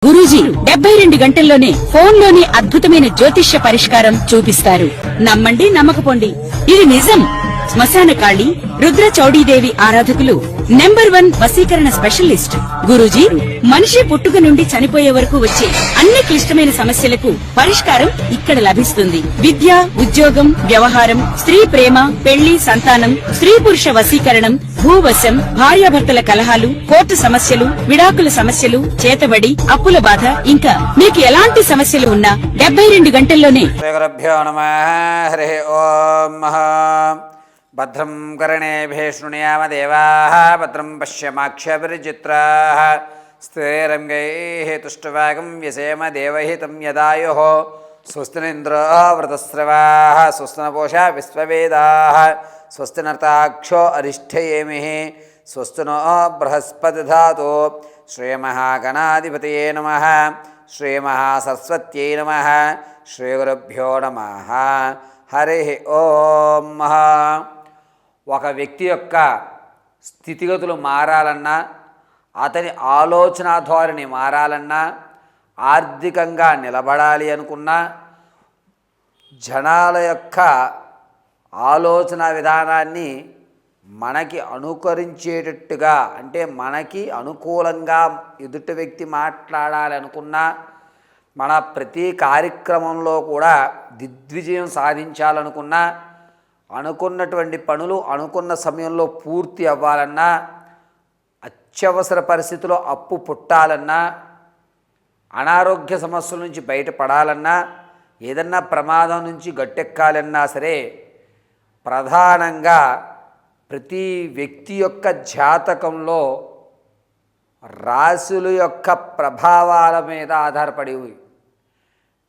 గురూజీ 72 గంటల్లోనే ఫోన్లోని అద్భుతమైన జ్యోతిష్య పరిష్కారం చూపిస్తారు. నమ్మండి, నమ్మకపోండి, ఇది నిజం. శ్మశాన కాళి రుద్ర చౌడీదేవి ఆరాధకులు నంబర్ 1 వశీకరణ స్పెషలిస్ట్ గురూజీ. మనిషి పుట్టుక నుండి చనిపోయే వరకు వచ్చే అన్ని క్లిష్టమైన సమస్యలకు పరిష్కారం ఇక్కడ లభిస్తుంది. విద్య, ఉద్యోగం, వ్యవహారం, స్త్రీ ప్రేమ, పెళ్లి, సంతానం, స్త్రీ పురుష వశీకరణం, భూవశం, భార్యాభర్తల కలహాలు, కోర్టు సమస్యలు, విడాకుల సమస్యలు, చేతబడి, అప్పుల బాధ, ఇంకా మీకు ఎలాంటి సమస్యలు ఉన్నా 72 గంటల్లోనే. భద్రం కర్ణేభిः శృణుయామ దేవాः భద్రం పశ్యమాక్షభిర్చిత్రాः స్థిరైరంగైः తుష్టవాగం వ్యసేమ దేవహితం యదాయుః స్వస్తి ఇంద్రో వృతస్రవాः స్వస్తి నపూషా విశ్వవేదాः స్వస్తి నర్తాక్షో అరిష్ఠయేమిః స్వస్తి నో బృహస్పతి ధాతు శ్రీమహాగణాధిపతయే నమః శ్రీమహాసరస్వత్యై నమః శ్రీగురుభ్యో నమః. హరి ఓం. ఒక వ్యక్తి యొక్క స్థితిగతులు మారాలన్నా, అతని ఆలోచన ధోరణి మారాలన్నా, ఆర్థికంగా నిలబడాలి అనుకున్నా, జనాల యొక్క ఆలోచన విధానాన్ని మనకి అనుకరించేటట్టుగా, అంటే మనకి అనుకూలంగా ఎదుటి వ్యక్తి మాట్లాడాలి అనుకున్నా, మన ప్రతి కార్యక్రమంలో కూడా దిగ్విజయం సాధించాలనుకున్నా, అనుకున్నటువంటి పనులు అనుకున్న సమయంలో పూర్తి అవ్వాలన్నా, అత్యవసర పరిస్థితిలో అప్పు పుట్టాలన్నా, అనారోగ్య సమస్యల నుంచి బయటపడాలన్నా, ఏదన్నా ప్రమాదం నుంచి గట్టెక్కాలన్నా సరే, ప్రధానంగా ప్రతి వ్యక్తి యొక్క జాతకంలో రాశుల యొక్క ప్రభావాల మీద ఆధారపడి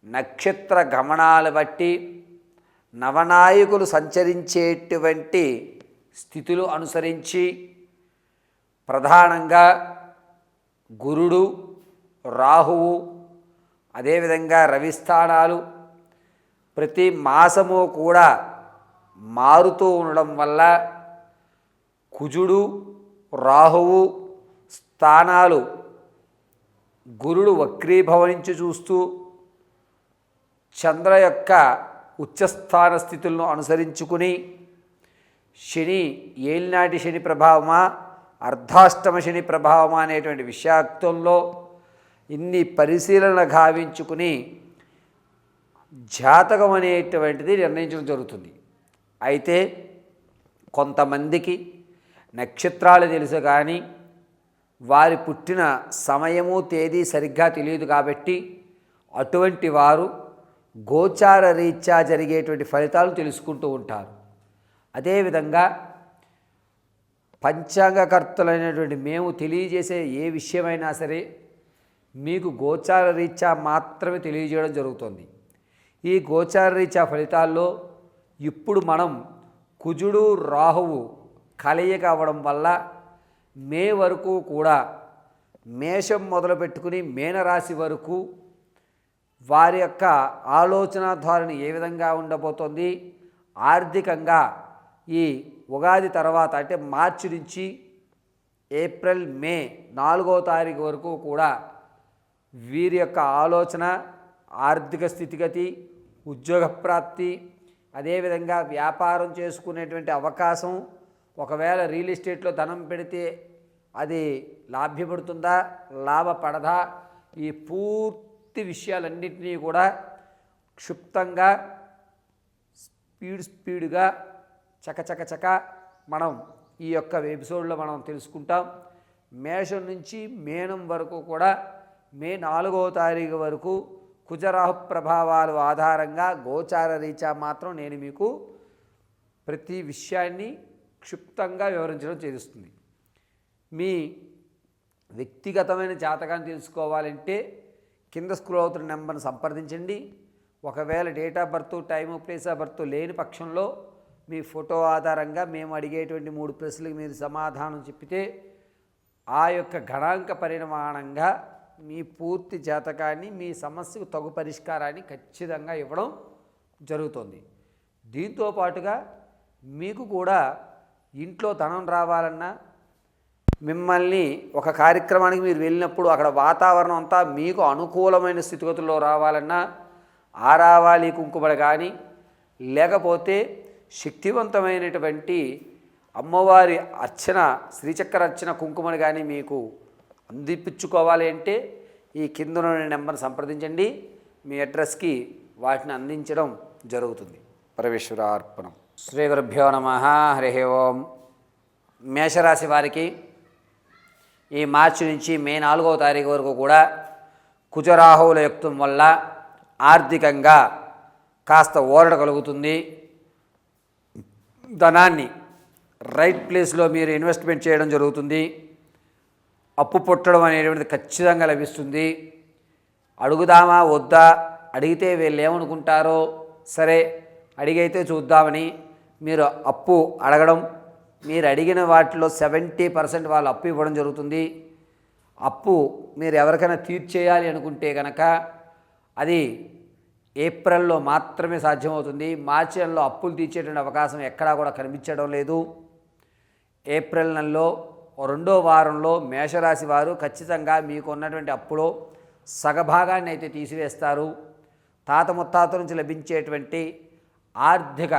నక్షత్ర గమనాలు బట్టి నవనాయకులు సంచరించేటువంటి స్థితులు అనుసరించి ప్రధానంగా గురుడు, రాహువు, అదేవిధంగా రవి స్థానాలు ప్రతి మాసము కూడా మారుతూ ఉండడం వల్ల కుజుడు, రాహువు స్థానాలు గురుడు వక్రీభవనించి చూస్తూ చంద్ర యొక్క ఉచ్చస్థాన స్థితులను అనుసరించుకుని శని ఏలినాటి శని ప్రభావమా అర్ధాష్టమ శని ప్రభావమా అనేటువంటి విషయాక్తంలో ఇన్ని పరిశీలన గావించుకుని జాతకం అనేటువంటిది నిర్ణయించడం జరుగుతుంది. అయితే కొంతమందికి నక్షత్రాలు తెలుసు కానీ వారి పుట్టిన సమయము తేదీ సరిగ్గా తెలియదు కాబట్టి అటువంటి వారు గోచార రీత్యా జరిగేటువంటి ఫలితాలు తెలుసుకుంటూ ఉంటారు. అదేవిధంగా పంచాంగకర్తలైనటువంటి మేము తెలియజేసే ఏ విషయమైనా సరే మీకు గోచార రీత్యా మాత్రమే తెలియజేయడం జరుగుతుంది. ఈ గోచార రీత్యా ఫలితాల్లో ఇప్పుడు మనం కుజుడు, రాహువు కలయిక అవ్వడం వల్ల మే వరకు కూడా మేషం మొదలుపెట్టుకుని మీనరాశి వరకు వారి యొక్క ఆలోచన ధోరణి ఏ విధంగా ఉండబోతోంది, ఆర్థికంగా ఈ ఉగాది తర్వాత అంటే మార్చి నుంచి ఏప్రిల్, మే 4వ తారీఖు వరకు కూడా వీరి యొక్క ఆలోచన, ఆర్థిక స్థితిగతి, ఉద్యోగ ప్రాప్తి, అదేవిధంగా వ్యాపారం చేసుకునేటువంటి అవకాశం, ఒకవేళ రియల్ ఎస్టేట్లో ధనం పెడితే అది లాభ్యపడుతుందా, లాభపడదా, ఈ పూర్తి విషయాలన్నింటినీ కూడా క్షుప్తంగా స్పీడ్గా చకచక మనం ఈ యొక్క ఎపిసోడ్లో మనం తెలుసుకుంటాం. మేషం నుంచి మీనం వరకు కూడా మే 4వ తారీఖు వరకు కుజరాహు ప్రభావాలు ఆధారంగా గోచార రీత్యా మాత్రం నేను మీకు ప్రతి విషయాన్ని క్షుప్తంగా వివరించడం చేస్తుంది. మీ వ్యక్తిగతమైన జాతకాన్ని తెలుసుకోవాలంటే కింద స్క్రోల్ అవుతున్న నెంబర్ని సంప్రదించండి. ఒకవేళ date of birth, time, place of birth లేని పక్షంలో మీ ఫోటో ఆధారంగా మేము అడిగేటువంటి 3 ప్రశ్నలకు మీరు సమాధానం చెప్పితే ఆ యొక్క గణాంక పరిమాణంగా మీ పూర్తి జాతకాన్ని, మీ సమస్యకు తగు పరిష్కారాన్ని ఖచ్చితంగా ఇవ్వడం జరుగుతుంది. దీంతో పాటుగా మీకు కూడా ఇంట్లో ధనం రావాలన్నా, మిమ్మల్ని ఒక కార్యక్రమానికి మీరు వెళ్ళినప్పుడు అక్కడ వాతావరణం అంతా మీకు అనుకూలమైన స్థితిగతుల్లో రావాలన్నా ఆరావాలి కుంకుమలు కానీ లేకపోతే శక్తివంతమైనటువంటి అమ్మవారి అర్చన శ్రీచక్ర అర్చన కుంకుమలు కానీ మీకు అందిపించుకోవాలి అంటే ఈ కింద నెంబర్ సంప్రదించండి. మీ అడ్రస్కి వాటిని అందించడం జరుగుతుంది. పరమేశ్వరార్పణం. శ్రీ గురుభ్యో నమః. హరి ఓం. మేషరాశి వారికి ఈ మార్చి నుంచి మే 4వ తారీఖు వరకు కూడా కుజరాహువుల యుక్తం వల్ల ఆర్థికంగా కాస్త ఊరట కలుగుతుంది. ధనాన్ని రైట్ ప్లేస్లో మీరు ఇన్వెస్ట్మెంట్ చేయడం జరుగుతుంది. అప్పు పుట్టడం అనేటువంటిది ఖచ్చితంగా లభిస్తుంది. అడుగుదామా వద్దా, అడిగితే వీళ్ళు ఏమనుకుంటారో, సరే అడిగైతే చూద్దామని మీరు అప్పు అడగడం, మీరు అడిగిన వాటిలో 70% వాళ్ళు అప్పు ఇవ్వడం జరుగుతుంది. అప్పు మీరు ఎవరికైనా తీర్చేయాలి అనుకుంటే కనుక అది ఏప్రిల్లో మాత్రమే సాధ్యమవుతుంది. మార్చి నెలలో అప్పులు తీర్చేటువంటి అవకాశం ఎక్కడా కూడా కనిపించడం లేదు. ఏప్రిల్ నెలలో 2వ వారంలో మేషరాశి వారు ఖచ్చితంగా మీకు ఉన్నటువంటి అప్పులో సగభాగాన్ని అయితే తీసివేస్తారు. తాత ముత్తాతల నుంచి లభించేటువంటి ఆర్థిక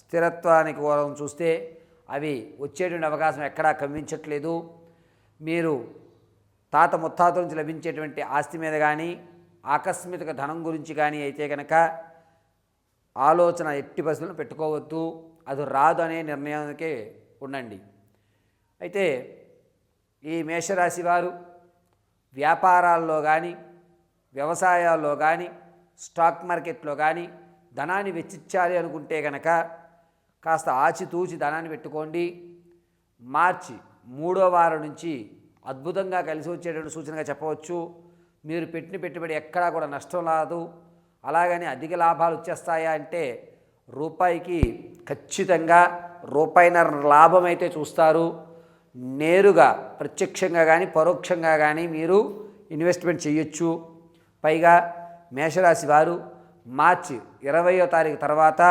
స్థిరత్వానికి కోసం చూస్తే అవి వచ్చేటువంటి అవకాశం ఎక్కడా కనిపించట్లేదు. మీరు తాత ముత్తాతల నుంచి లభించేటువంటి ఆస్తి మీద కానీ ఆకస్మిక ధనం గురించి కానీ అయితే కనుక ఆలోచన ఎట్టి పరిస్థితులను పెట్టుకోవద్దు. అది రాదు అనే నిర్ణయానికే ఉండండి. అయితే ఈ మేషరాశి వారు వ్యాపారాల్లో కానీ వ్యవసాయాల్లో కానీ స్టాక్ మార్కెట్లో కానీ ధనాన్ని వెచ్చించాలి అనుకుంటే కనుక కాస్త ఆచితూచి ధనాన్ని పెట్టుకోండి. మార్చి 3వ వారం నుంచి అద్భుతంగా కలిసి వచ్చేటువంటి సూచనగా చెప్పవచ్చు. మీరు పెట్టిన పెట్టుబడి ఎక్కడా కూడా నష్టం రాదు. అలాగని అధిక లాభాలు వచ్చేస్తాయా అంటే రూపాయికి ఖచ్చితంగా రూపాయిన్నర లాభం అయితే చూస్తారు. నేరుగా ప్రత్యక్షంగా కానీ పరోక్షంగా కానీ మీరు ఇన్వెస్ట్మెంట్ చేయొచ్చు. పైగా మేషరాశి వారు మార్చి 20వ తారీఖు తర్వాత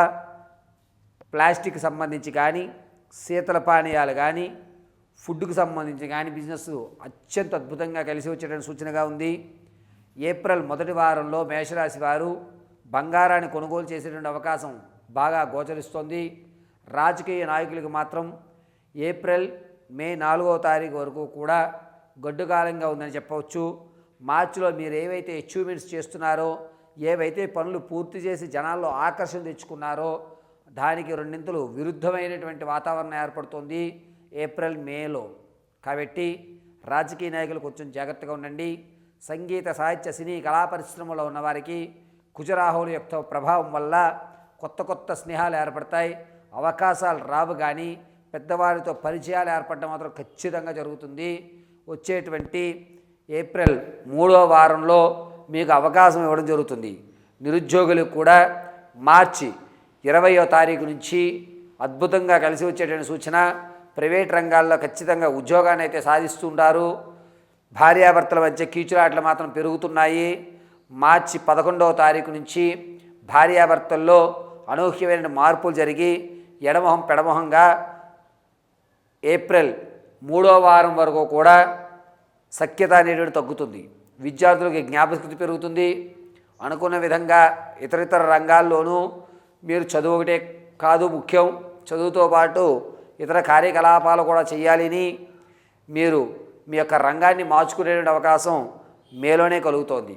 ప్లాస్టిక్ సంబంధించి కానీ శీతల పానీయాలు కానీ ఫుడ్కు సంబంధించి కానీ బిజినెస్ అత్యంత అద్భుతంగా కలిసి వచ్చేటువంటి సూచనగా ఉంది. ఏప్రిల్ 1వ వారంలో మేషరాశి వారు బంగారాన్ని కొనుగోలు చేసేటువంటి అవకాశం బాగా గోచరిస్తోంది. రాజకీయ నాయకులకు మాత్రం ఏప్రిల్ మే 4వ తారీఖు వరకు కూడా గడ్డుకాలంగా ఉందని చెప్పవచ్చు. మార్చిలో మీరు ఏవైతే అచీవ్మెంట్స్ చేస్తున్నారో, ఏవైతే పనులు పూర్తి చేసి జనాల్లో ఆకర్షణ తెచ్చుకున్నారో దానికి రెండింతలు విరుద్ధమైనటువంటి వాతావరణం ఏర్పడుతుంది ఏప్రిల్ మేలో. కాబట్టి రాజకీయ నాయకులు కొంచెం జాగ్రత్తగా ఉండండి. సంగీత సాహిత్య సినీ కళా పరిశ్రమలో ఉన్నవారికి కుజరాహువుల యొక్క ప్రభావం వల్ల కొత్త కొత్త స్నేహాలు ఏర్పడతాయి. అవకాశాలు రావు కానీ పెద్దవారితో పరిచయాలు ఏర్పడడం మాత్రం ఖచ్చితంగా జరుగుతుంది. వచ్చేటువంటి ఏప్రిల్ 3వ వారంలో మీకు అవకాశం ఇవ్వడం జరుగుతుంది. నిరుద్యోగులకు కూడా మార్చి 20వ తారీఖు నుంచి అద్భుతంగా కలిసి వచ్చేటువంటి సూచన. ప్రైవేట్ రంగాల్లో ఖచ్చితంగా ఉద్యోగాన్ని అయితే సాధిస్తుంటారు. భార్యాభర్తల మధ్య కీచులాటలు మాత్రం పెరుగుతున్నాయి. మార్చి 11వ తారీఖు నుంచి భార్యాభర్తల్లో అనూహ్యమైన మార్పులు జరిగి ఎడమొహం పెడమొహంగా ఏప్రిల్ 3వ వారం వరకు కూడా సఖ్యత అనేటువంటి తగ్గుతుంది. విద్యార్థులకి జ్ఞాపకశక్తి పెరుగుతుంది. అనుకున్న విధంగా ఇతర రంగాల్లోనూ మీరు చదువు ఒకటే కాదు ముఖ్యం, చదువుతో పాటు ఇతర కార్యకలాపాలు కూడా చేయాలని మీరు మీ యొక్క రంగాన్ని మార్చుకునేటువంటి అవకాశం మేలోనే కలుగుతోంది.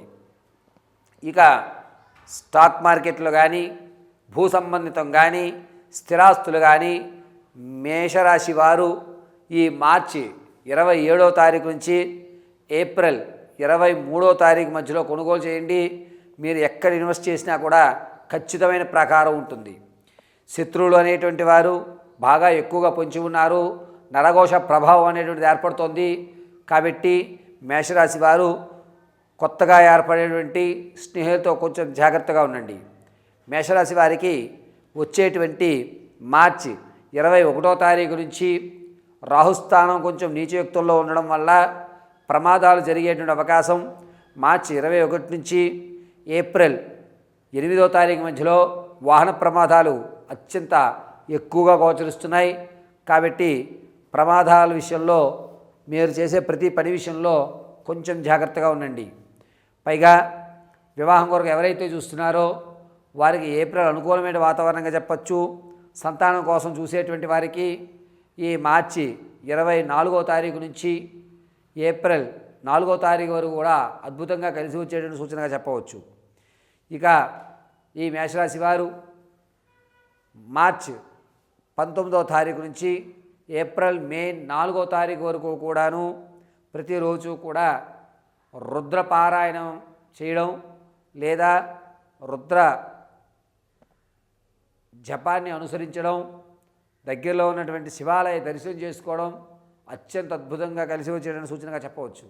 ఇక స్టాక్ మార్కెట్లు కానీ భూ సంబంధితం కానీ స్థిరాస్తులు కానీ మేషరాశి వారు ఈ మార్చి 27వ తారీఖు నుంచి ఏప్రిల్ 23వ తారీఖు మధ్యలో కొనుగోలు చేయండి. మీరు ఎక్కడ ఇన్వెస్ట్ చేసినా కూడా ఖచ్చితమైన ప్రకారం ఉంటుంది. శత్రువులు అనేటువంటి వారు బాగా ఎక్కువగా పొంచి ఉన్నారు. నరఘోష ప్రభావం అనేటువంటిది ఏర్పడుతోంది. కాబట్టి మేషరాశి వారు కొత్తగా ఏర్పడేటువంటి స్నేహితులతో కొంచెం జాగ్రత్తగా ఉండండి. మేషరాశి వారికి వచ్చేటువంటి మార్చి 21వ తారీఖు నుంచి రాహుస్థానం కొంచెం నీచయుక్తంలో ఉండడం వల్ల ప్రమాదాలు జరిగేటువంటి అవకాశం మార్చి 21 నుంచి ఏప్రిల్ 8వ తారీఖు మధ్యలో వాహన ప్రమాదాలు అత్యంత ఎక్కువగా గోచరిస్తున్నాయి. కాబట్టి ప్రమాదాల విషయంలో మీరు చేసే ప్రతి పని విషయంలో కొంచెం జాగ్రత్తగా ఉండండి. పైగా వివాహం కొరకు ఎవరైతే చూస్తున్నారో వారికి ఏప్రిల్ అనుకూలమైన వాతావరణంగా చెప్పచ్చు. సంతానం కోసం చూసేటువంటి వారికి ఈ మార్చి 24వ తారీఖు నుంచి ఏప్రిల్ 4వ తారీఖు వరకు కూడా అద్భుతంగా కలిసి వచ్చేటువంటి సూచనగా చెప్పవచ్చు. ఇక ఈ మేషరాశి వారు మార్చి 19వ తారీఖు నుంచి ఏప్రిల్ మే 4వ తారీఖు వరకు కూడాను ప్రతిరోజు కూడా రుద్ర పారాయణం చేయడం లేదా రుద్ర జపాన్ని అనుసరించడం, దగ్గరలో ఉన్నటువంటి శివాలయ దర్శనం చేసుకోవడం అత్యంత అద్భుతంగా కలిసి వచ్చేటువంటి సూచనగా చెప్పవచ్చు.